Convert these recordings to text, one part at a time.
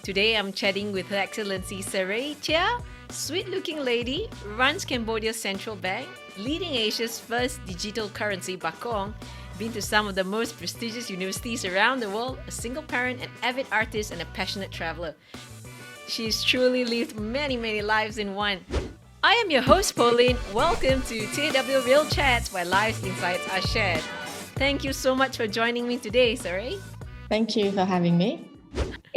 Today I'm chatting with Her Excellency Serey Chea, sweet-looking lady, runs Cambodia's central bank, leading Asia's first digital currency Bakong, been to some of the most prestigious universities around the world, a single parent, an avid artist, and a passionate traveler. She's truly lived many lives in one. I am your host, Pauline. Welcome to TAW Real Chats, where life's insights are shared. Thank you so much for joining me today, Serey. Thank you for having me.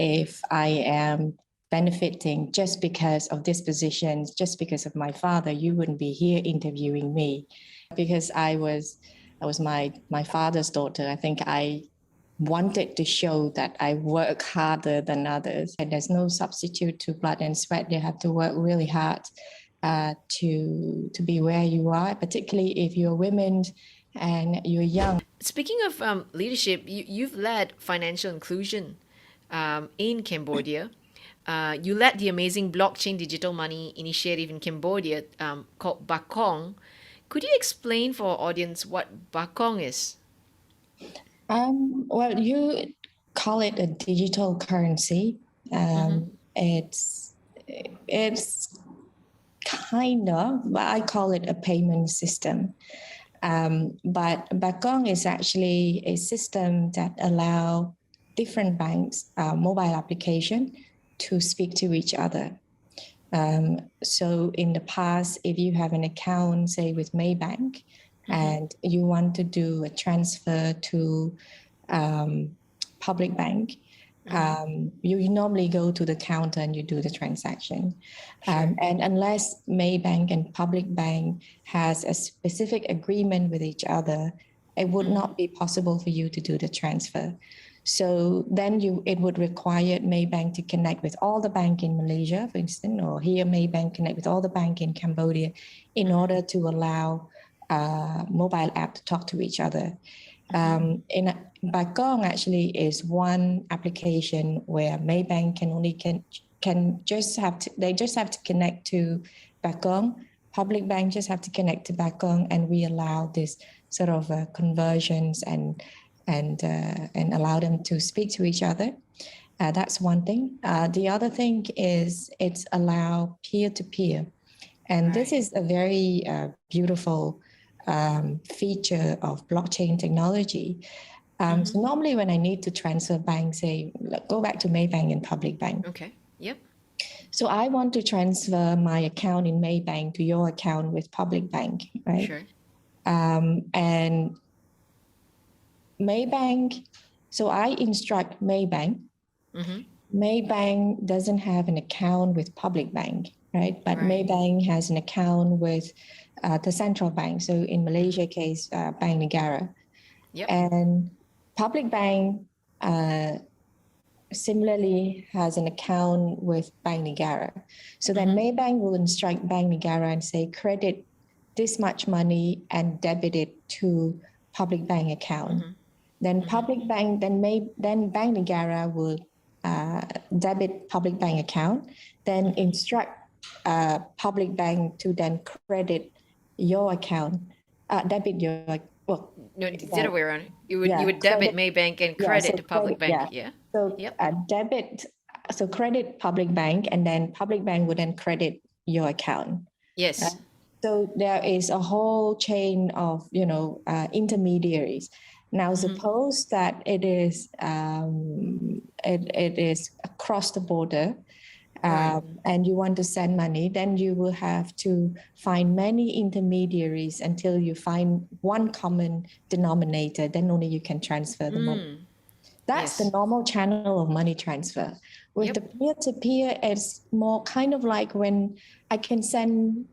If I am benefiting just because of this position, just because of my father, you wouldn't be here interviewing me. Because I was my father's daughter. I think I wanted to show that I work harder than others. And there's no substitute to blood and sweat. You have to work really hard to be where you are, particularly if you're women and you're young. Speaking of leadership, you've led financial inclusion in Cambodia. You led the amazing blockchain digital money initiative in Cambodia called Bakong. Could you explain for our audience what Bakong is? Well, you call it a digital currency. It's kind of, but I call it a payment system. But Bakong is actually a system that allow different banks, mobile application, to speak to each other. So in the past, if you have an account, say with Maybank, and you want to do a transfer to public bank, you normally go to the counter and you do the transaction. And unless Maybank and public bank has a specific agreement with each other, it would not be possible for you to do the transfer. So then it would require Maybank to connect with all the bank in Malaysia, for instance, or here Maybank connect with all the bank in Cambodia in order to allow mobile app to talk to each other. In Bakong actually is one application where Maybank can just have to connect to Bakong. Public bank just have to connect to Bakong, and we allow this sort of conversions and allow them to speak to each other. That's one thing. The other thing is it's allow peer-to-peer, and this is a very beautiful feature of blockchain technology. So normally when I need to transfer bank, say, go back to Maybank and public bank. Okay, yep. So I want to transfer my account in Maybank to your account with public bank, right? Sure. And Maybank, so I instruct Maybank. Maybank doesn't have an account with public bank, right? But Maybank has an account with the central bank. So in Malaysia case, Bank Negara. Yep. And public bank similarly has an account with Bank Negara. So then Maybank will instruct Bank Negara and say, credit this much money and debit it to public bank account. Then public bank, then Bank Negara will debit public bank account, then instruct public bank to then credit your account, debit your, well. No, it's the other way around. You would debit Maybank and credit to public bank. Yeah. So debit, so credit public bank, and then public bank would then credit your account. Yes. So there is a whole chain of intermediaries. Now, suppose that it is across the border, and you want to send money, then you will have to find many intermediaries until you find one common denominator. Then only you can transfer the money. That's the normal channel of money transfer. With the peer-to-peer, it's more kind of like when I can send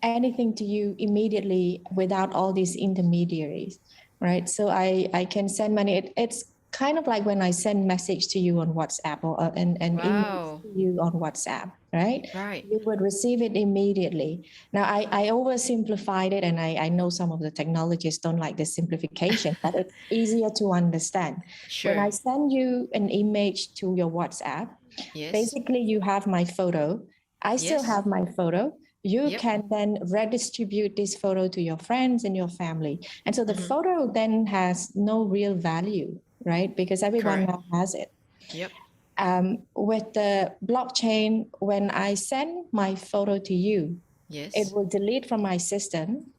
anything to you immediately without all these intermediaries. Right, so I can send money. It's kind of like when I send message to you on WhatsApp or an email to you on WhatsApp, right? Right. You would receive it immediately. Now I oversimplified it, and I know some of the technologists don't like this simplification, but it's easier to understand. Sure. When I send you an image to your WhatsApp, basically you have my photo. I still have my photo. You can then redistribute this photo to your friends and your family. And so the photo then has no real value, right? Because everyone now has it. Yep. With the blockchain, when I send my photo to you, Yes. it will delete from my system,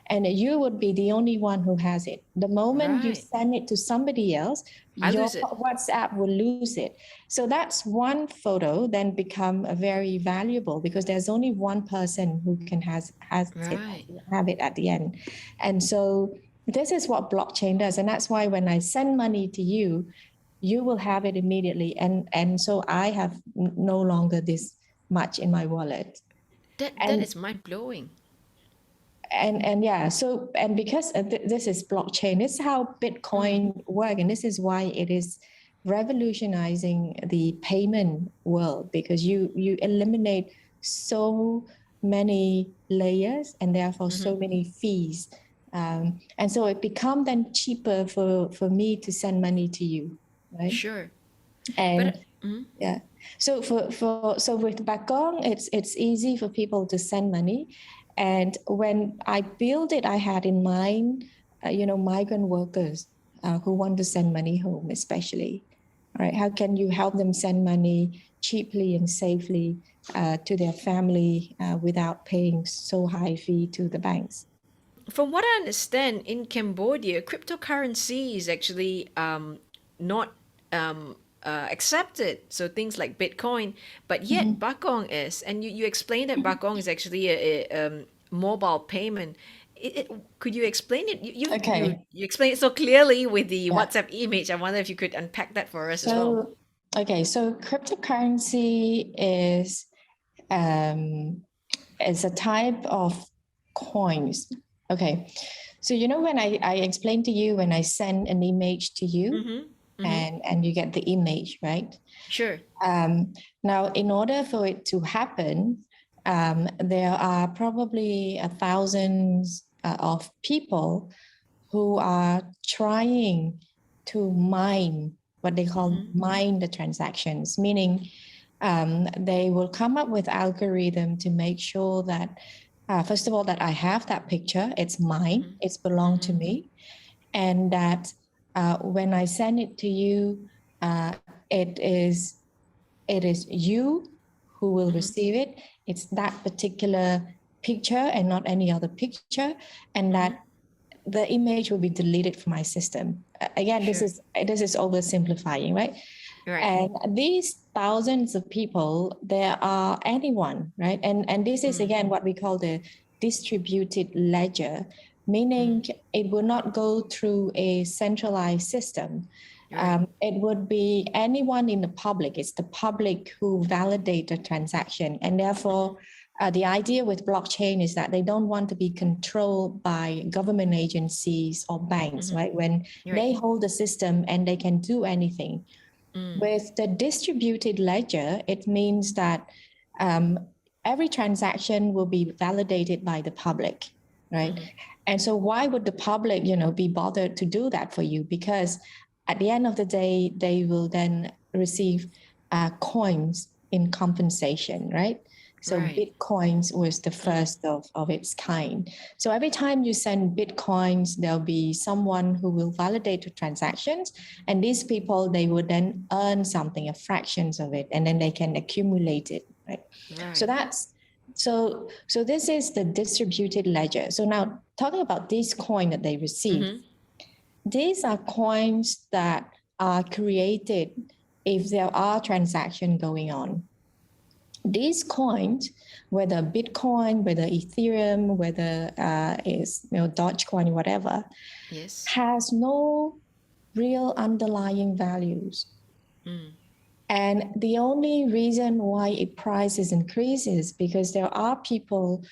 and you would be the only one who has it. The moment you Right. send it to somebody else, I your lose it. WhatsApp will lose it. So that's one photo then become a very valuable, because there's only one person who can Right. have it at the end. And so this is what blockchain does. And that's why when I send money to you, you will have it immediately. And so I have no longer this much in my wallet. That And is mind blowing. and yeah, so and because this is blockchain, this is how Bitcoin work, and this is why it is revolutionizing the payment world, because you eliminate so many layers and therefore so many fees, and so it become then cheaper for me to send money to you, right? Sure. And But mhm. yeah, so so with Bakong, it's easy for people to send money, and when I built it, I had in mind, migrant workers who want to send money home, especially. All right, how can you help them send money cheaply and safely to their family without paying so high fee to the banks? From what I understand, in Cambodia, cryptocurrency is actually not accepted. So things like Bitcoin, but yet Mhm. Bakong is. And you explained that Bakong is actually a mobile payment. Could you explain it? You explained it so clearly with the Yeah. WhatsApp image. I wonder if you could unpack that for us as well. So, okay, so cryptocurrency um, is a type of coins. Okay, so when I explained to you, when I send an image to you, and you get the image, right? Sure. Now, in order for it to happen, there are probably thousands of people who are trying to mine, what they call mine the transactions, meaning they will come up with algorithm to make sure that first of all, that I have that picture, it's mine, it's belong to me, and that when I send it to you, uh, it is it is you who will receive it. It's that particular picture and not any other picture, and that the image will be deleted from my system. Again, Sure. this is oversimplifying, right? Right. And these thousands of people, there are anyone, right? And this is again what we call the distributed ledger, meaning it will not go through a centralized system. Right. It would be anyone in the public. It's the public who validate the transaction, and therefore the idea with blockchain is that they don't want to be controlled by government agencies or banks, right? When Right. they hold the system and they can do anything. With the distributed ledger, it means that um, every transaction will be validated by the public, right? And so, why would the public, be bothered to do that for you? Because at the end of the day, they will then receive coins in compensation, right? So Right. Bitcoins was the first of its kind. So every time you send Bitcoins, there'll be someone who will validate the transactions. And these people, they would then earn something, a fractions of it, and then they can accumulate it, right? So Right. that's so this is the distributed ledger. So now talking about this coin that they receive, these are coins that are created if there are transactions going on. These coins, whether Bitcoin, whether Ethereum, whether is Dogecoin, whatever, Yes. has no real underlying values. And the only reason why its price is increases because there are people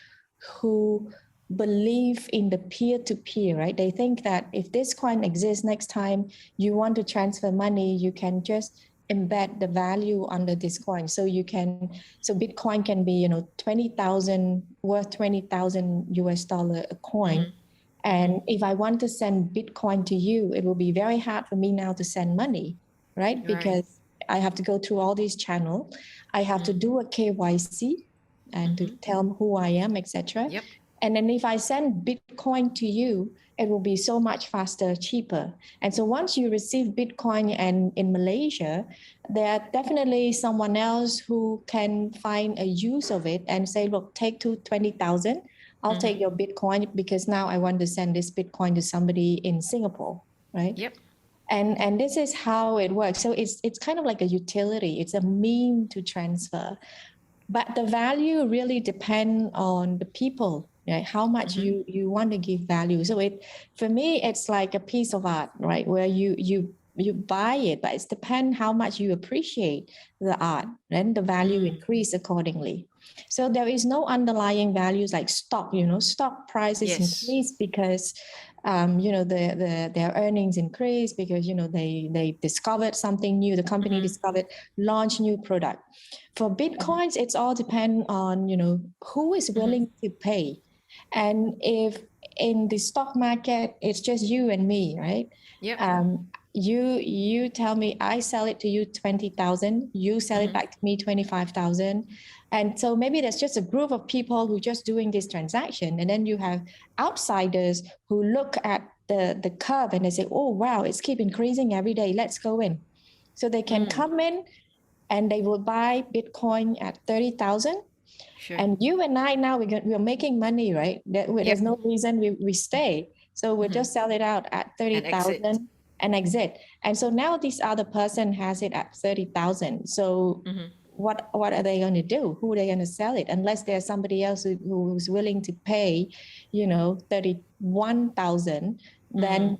who believe in the peer-to-peer, right? They think that if this coin exists, next time you want to transfer money, you can just embed the value under this coin. So Bitcoin can be, 20,000 worth 20,000 US dollar a coin. And if I want to send Bitcoin to you, it will be very hard for me now to send money, right? Right. Because I have to go through all these channels. I have to do a KYC and to tell them who I am, etc. Yep. And then if I send Bitcoin to you, it will be so much faster, cheaper. And so once you receive Bitcoin and in Malaysia, there are definitely someone else who can find a use of it and say, look, take to 20,000. I'll take your Bitcoin because now I want to send this Bitcoin to somebody in Singapore, right? Yep. And this is how it works. So it's kind of like a utility. It's a mean to transfer. But the value really depends on the people, right? How much you want to give value. So for me, it's like a piece of art, right? Where you buy it, but it depends how much you appreciate the art, then the value increase accordingly. So there is no underlying values like stock, stock prices increase because their earnings increase because they discovered something new, the company discovered, launch new product. For Bitcoins, it's all depend on who is willing to pay. And if in the stock market it's just you and me, right? You tell me, I sell it to you 20,000, you sell it back to me 25,000. And so maybe there's just a group of people who just doing this transaction. And then you have outsiders who look at the curve and they say, oh, wow, it's keep increasing every day. Let's go in. So they can come in and they will buy Bitcoin at 30,000. Sure. And you and I now, we're making money, right? There's no reason we stay. So we'll just sell it out at 30,000 and exit. And so now this other person has it at 30,000. So what are they going to do? Who are they going to sell it? Unless there's somebody else who's willing to pay, 31,000, then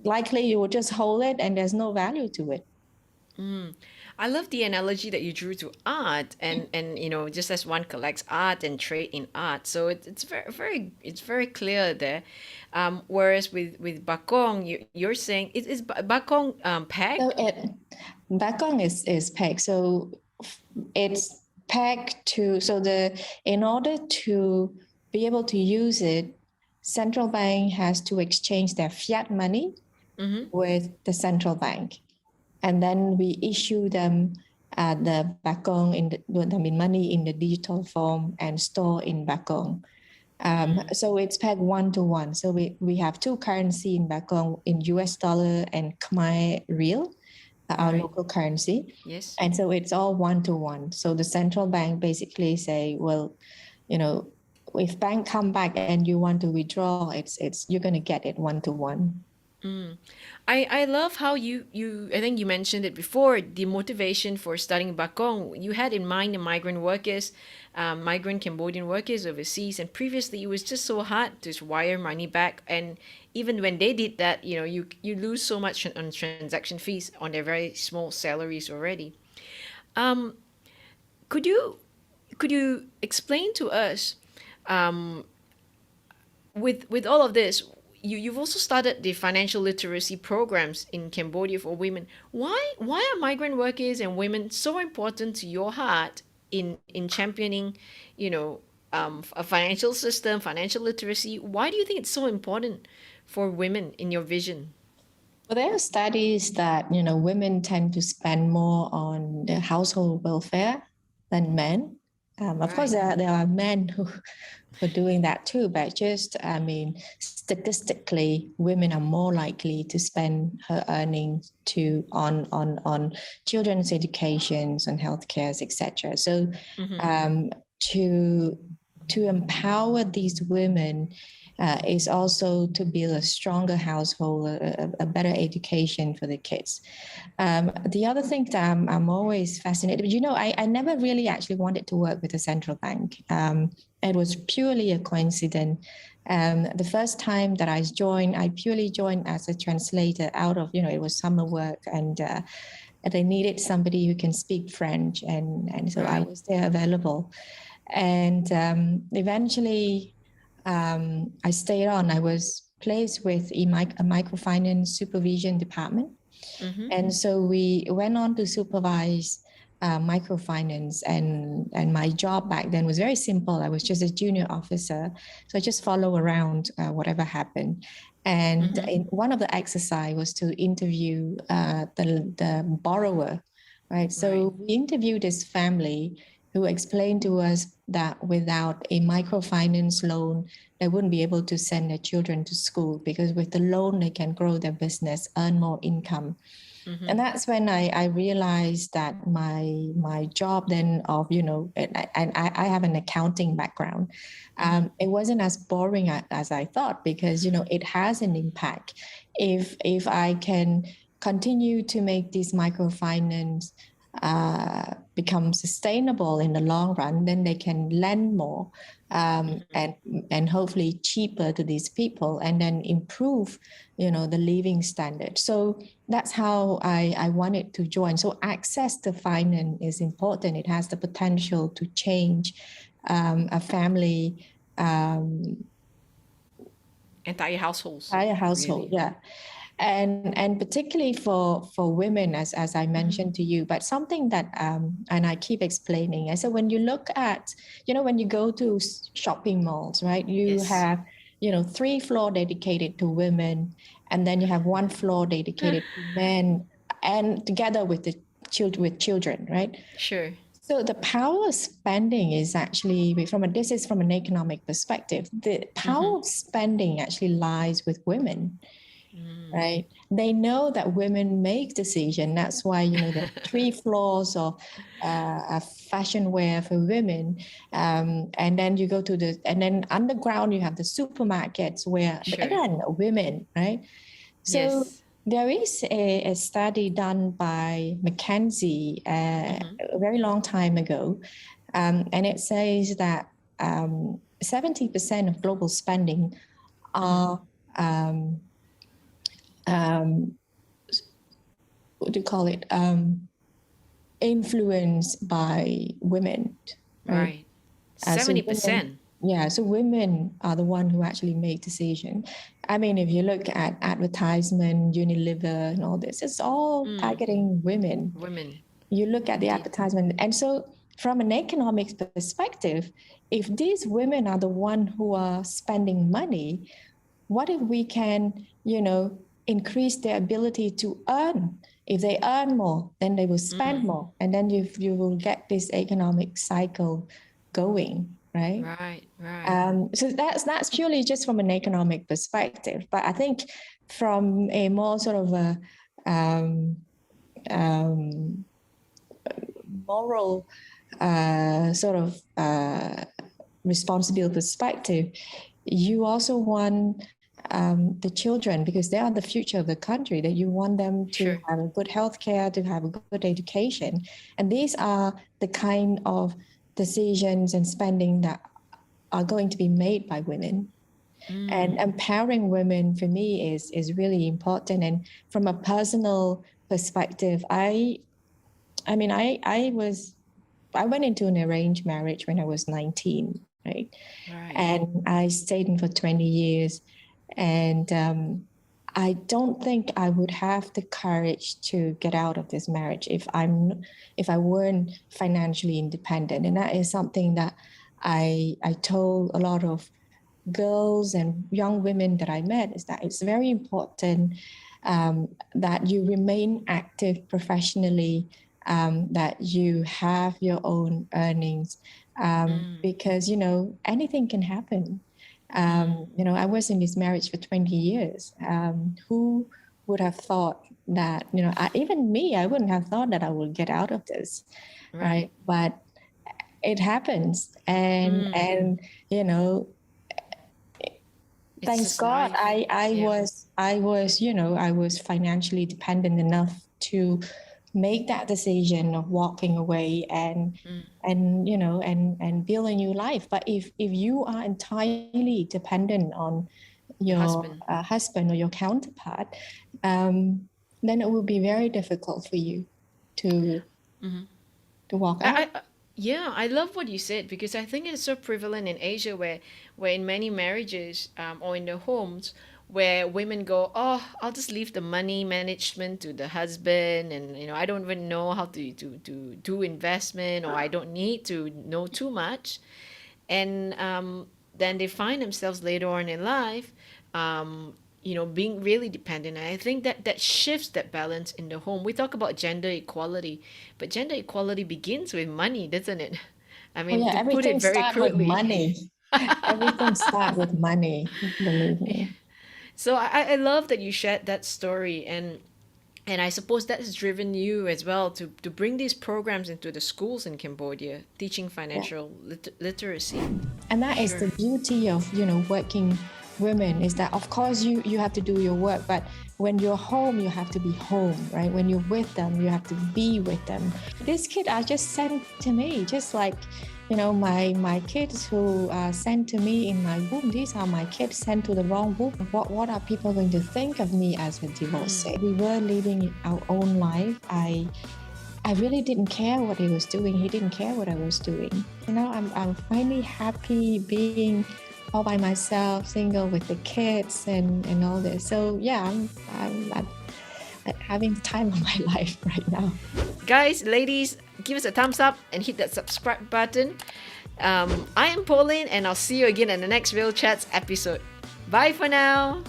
likely you will just hold it and there's no value to it. I love the analogy that you drew to art, and just as one collects art and trade in art, so it's very clear there. Whereas with Bakong, you're saying is Bakong pegged? So Bakong is pegged. So it's pegged to in order to be able to use it, central bank has to exchange their fiat money with the central bank. And then we issue them the Bakong money in the digital form and store in Bakong. So it's pegged 1-to-1. So we have two currency in Bakong, in US dollar and Khmer Real, our local currency. Yes. And so it's all 1-to-1. So the central bank basically say, well, if bank come back and you want to withdraw, you're going to get it 1-to-1. I love how you I think you mentioned it before, the motivation for starting Bakong. You had in mind the migrant workers, migrant Cambodian workers overseas, and previously it was just so hard to wire money back, and even when they did that, you lose so much on transaction fees on their very small salaries already. Could you explain to us, with all of this, you've also started the financial literacy programs in Cambodia for women. Why are migrant workers and women so important to your heart in championing, a financial system, financial literacy? Why do you think it's so important for women in your vision? Well, there are studies that women tend to spend more on the household welfare than men. Of course, there are men who are doing that too, but statistically, women are more likely to spend her earnings on children's educations, on healthcare, etc. So, to empower these women is also to build a stronger household, a better education for the kids. The other thing that I'm always fascinated with, I never really actually wanted to work with the central bank. It was purely a coincidence. The first time that I joined, I purely joined as a translator out of, it was summer work, and they needed somebody who can speak French, and so I was there available. And eventually, I stayed on. I was placed with a microfinance supervision department. And so we went on to supervise microfinance, and my job back then was very simple. I was just a junior officer, so I just follow around whatever happened. And in one of the exercise was to interview the borrower, right? So we interviewed this family, who explained to us that without a microfinance loan, they wouldn't be able to send their children to school because with the loan, they can grow their business, earn more income. And that's when I realized that my job then of, and I have an accounting background. It wasn't as boring as I thought because, it has an impact. If I can continue to make this microfinance become sustainable in the long run, then they can lend more and hopefully cheaper to these people and then improve, the living standard. So that's how I wanted to join. So access to finance is important. It has the potential to change a family Entire households. entire household. Really. Yeah. And particularly for women, as I mentioned to you, but something that and I keep explaining. And so when you look at, when you go to shopping malls, right, you Yes. have 3 floors dedicated to women, and then you have 1 floor dedicated to men, and together with the children, right? Sure. So the power of spending is actually this is from an economic perspective. The power of spending actually lies with women. Right? They know that women make decisions. That's why, there are 3 floors of fashion wear for women. And then you go to and then underground, you have the supermarkets where, Sure. again, women, right? So Yes. there is a study done by McKinsey a very long time ago. And it says that 70% of global spending are what do you call it? Influenced by women, right? Right. So 70%. so women are the one who actually make decisions. I mean, if you look at advertisement, Unilever, and all this, it's all targeting women. Women. You look at the Indeed. advertisement, and so from an economic perspective, if these women are the one who are spending money, what if we can, increase their ability to earn? If they earn more, then they will spend more, and then you will get this economic cycle going, right? Right. Right. So that's purely just from an economic perspective. But I think from a more sort of a moral sort of responsible perspective, you also want the children, because they are the future of the country, that you want them to have a good healthcare, to have a good education. And these are the kind of decisions and spending that are going to be made by women. And empowering women for me is really important. And from a personal perspective, I went into an arranged marriage when I was 19, right? And I stayed in for 20 years. And I don't think I would have the courage to get out of this marriage if I weren't financially independent. And that is something that I told a lot of girls and young women that I met, is that it's very important that you remain active professionally, that you have your own earnings, because anything can happen. I was in this marriage for 20 years. Who would have thought that, even me, I wouldn't have thought that I would get out of this, right? But it happens. And thanks God, I was financially dependent enough to make that decision of walking away and build a new life. But if you are entirely dependent on your husband or your counterpart, then it will be very difficult for you to walk out. Yeah, I love what you said, because I think it's so prevalent in Asia, where in many marriages, or in their homes, where women go, oh, I'll just leave the money management to the husband, and I don't even know how to do investment, or I don't need to know too much. And then they find themselves later on in life, being really dependent. And I think that shifts that balance in the home. We talk about gender equality, but gender equality begins with money, doesn't it? I Oh mean, yeah, to put it everything very starts with crudely. money. Everything starts with money, believe me. So I love that you shared that story, and I suppose that has driven you as well to bring these programs into the schools in Cambodia, teaching Yeah. financial literacy. And that is Sure. the beauty of, working women, is that of course you have to do your work, but when you're home, you have to be home, right? When you're with them, you have to be with them. These kids are just sent to me, just like, my kids who are sent to me in my womb. These are my kids sent to the wrong womb. What are people going to think of me as a divorcee? We were living our own life. I really didn't care what he was doing. He didn't care what I was doing. I'm finally happy being all by myself, single with the kids and all this. So yeah, I'm having the time of my life right now. Guys, ladies, give us a thumbs up and hit that subscribe button. I am Pauline, and I'll see you again in the next Real Chats episode. Bye for now.